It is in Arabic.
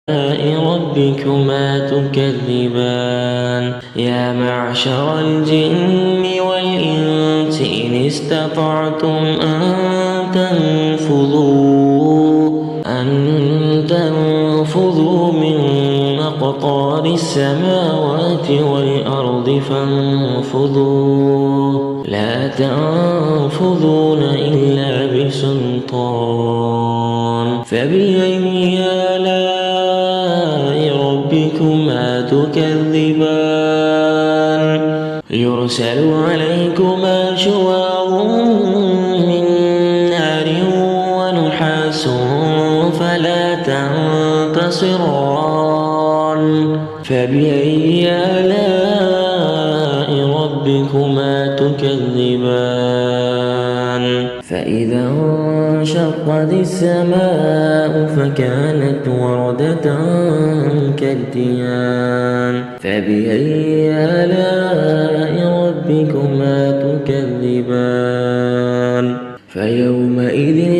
ربكما تكذبان يا معشر الجن والإنس إن استطعتم أن تنفذوا من أقطار السماوات والأرض فانفذوا لا تنفذون إلا بسلطان فبأي آلاء ربكما تكذبان يرسل عليكما شواظ من نار ونحاس فلا تنتصران فبأي آلاء ربكما تكذبان فإذا انشقت السماء فكانت وردة كالدهان فبأي آلاء ربكما تكذبان فيومئذ